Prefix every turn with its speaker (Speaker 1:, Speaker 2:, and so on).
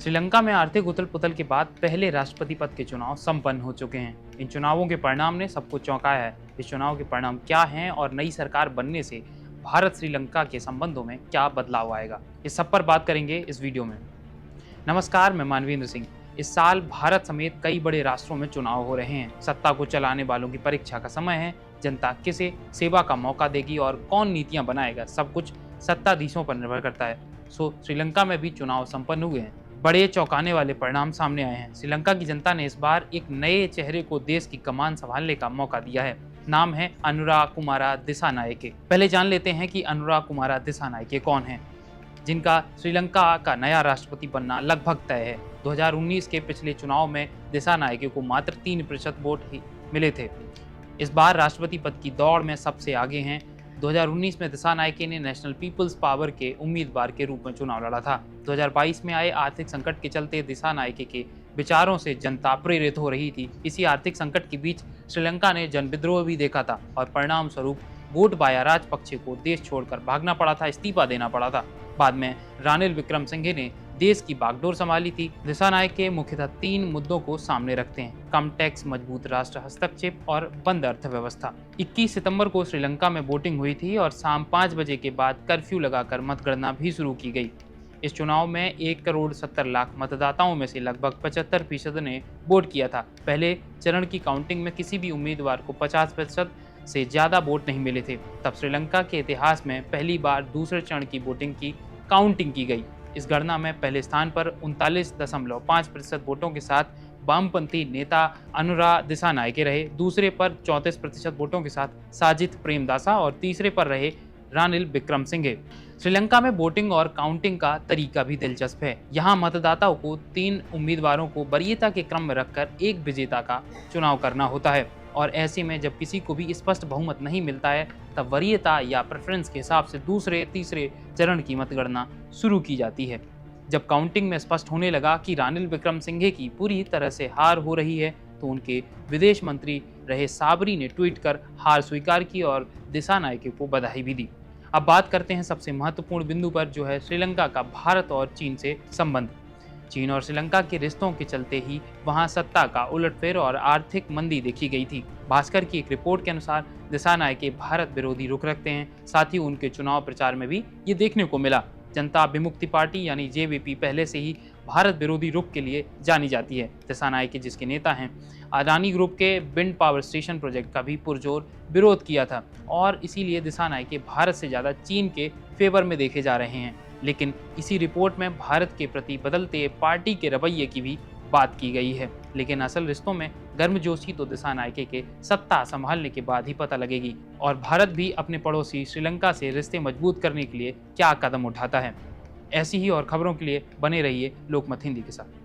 Speaker 1: श्रीलंका में आर्थिक उथल-पुथल के बाद पहले राष्ट्रपति पद के चुनाव संपन्न हो चुके हैं। इन चुनावों के परिणाम ने सबको चौंकाया है। इस चुनाव के परिणाम क्या हैं और नई सरकार बनने से भारत श्रीलंका के संबंधों में क्या बदलाव आएगा, इस सब पर बात करेंगे इस वीडियो में। नमस्कार, मैं मानवेंद्र सिंह। इस साल भारत समेत कई बड़े राष्ट्रों में चुनाव हो रहे हैं। सत्ता को चलाने वालों की परीक्षा का समय है। जनता किसे सेवा का मौका देगी और कौन नीतियां बनाएगा, सब कुछ सत्ताधीशों पर निर्भर करता है। श्रीलंका में भी चुनाव संपन्न हुए हैं। बड़े चौंकाने वाले परिणाम सामने आए हैं। श्रीलंका की जनता ने इस बार एक नए चेहरे को देश की कमान संभालने का मौका दिया है। नाम है अनुराकुमारा दिसानायके। पहले जान लेते हैं कि अनुराकुमारा दिसानायके कौन है, जिनका श्रीलंका का नया राष्ट्रपति बनना लगभग तय है। 2019 के पिछले चुनाव में दिसानायके को मात्र 3% वोट ही मिले थे। इस बार राष्ट्रपति पद की दौड़ में सबसे आगे हैं। 2019 में दिसानायके ने नेशनल पीपल्स पावर के उम्मीदवार के रूप में चुनाव लड़ा था। 2022 में आए आर्थिक संकट के चलते दिसानायके के विचारों से जनता प्रेरित हो रही थी। इसी आर्थिक संकट के बीच श्रीलंका ने जन विद्रोह भी देखा था और परिणाम स्वरूप गोटबाया राजपक्षे को देश छोड़कर भागना पड़ा था, इस्तीफा देना पड़ा था। बाद में रानिल विक्रमसिंघे ने देश की बागडोर संभाली थी। दिसानायके मुख्यतः 3 मुद्दों को सामने रखते हैं: कम टैक्स, मजबूत राष्ट्र हस्तक्षेप और बंद अर्थव्यवस्था। 21 सितंबर को श्रीलंका में वोटिंग हुई थी और शाम 5 बजे के बाद कर्फ्यू लगाकर मतगणना भी शुरू की गई। इस चुनाव में 1,70,00,000 मतदाताओं में से लगभग 75% ने वोट किया था। पहले चरण की काउंटिंग में किसी भी उम्मीदवार को 50% से ज्यादा वोट नहीं मिले थे। तब श्रीलंका के इतिहास में पहली बार दूसरे चरण की वोटिंग की काउंटिंग की गई। इस गणना में पहले स्थान पर 39.5% वोटों के साथ वामपंथी नेता अनुरा दिसानायके रहे। दूसरे पर 34% वोटों के साथ साजिद प्रेमदासा और तीसरे पर रहे रानिल विक्रमसिंघे। श्रीलंका में वोटिंग और काउंटिंग का तरीका भी दिलचस्प है। यहाँ मतदाताओं को 3 उम्मीदवारों को वरीयता के क्रम में रखकर एक विजेता का चुनाव करना होता है और ऐसे में जब किसी को भी स्पष्ट बहुमत नहीं मिलता है तब वरीयता या प्रेफरेंस के हिसाब से दूसरे तीसरे चरण की मतगणना शुरू की जाती है। जब काउंटिंग में स्पष्ट होने लगा कि रानिल विक्रमसिंघे की पूरी तरह से हार हो रही है तो उनके विदेश मंत्री रहे साबरी ने ट्वीट कर हार स्वीकार की और दिसानायके को बधाई भी दी। अब बात करते हैं सबसे महत्वपूर्ण बिंदु पर, जो है श्रीलंका का भारत और चीन से संबंध। चीन और श्रीलंका के रिश्तों के चलते ही वहां सत्ता का उलटफेर और आर्थिक मंदी देखी गई थी। भास्कर की एक रिपोर्ट के अनुसार दिसानायके भारत विरोधी रुख रखते हैं। साथ ही उनके चुनाव प्रचार में भी ये देखने को मिला। जनता विमुक्ति पार्टी यानी जेवीपी पहले से ही भारत विरोधी रुख के लिए जानी जाती है। दिसानायके, जिसके नेता हैं, अडानी ग्रुप के विंड पावर स्टेशन प्रोजेक्ट का भी पुरजोर विरोध किया था और इसीलिए दिसानायके भारत से ज़्यादा चीन के फेवर में देखे जा रहे हैं। लेकिन इसी रिपोर्ट में भारत के प्रति बदलते पार्टी के रवैये की भी बात की गई है। लेकिन असल रिश्तों में गर्मजोशी तो दिसानायके के सत्ता संभालने के बाद ही पता लगेगी और भारत भी अपने पड़ोसी श्रीलंका से रिश्ते मजबूत करने के लिए क्या कदम उठाता है। ऐसी ही और खबरों के लिए बने रहिए लोकमत हिंदी के साथ।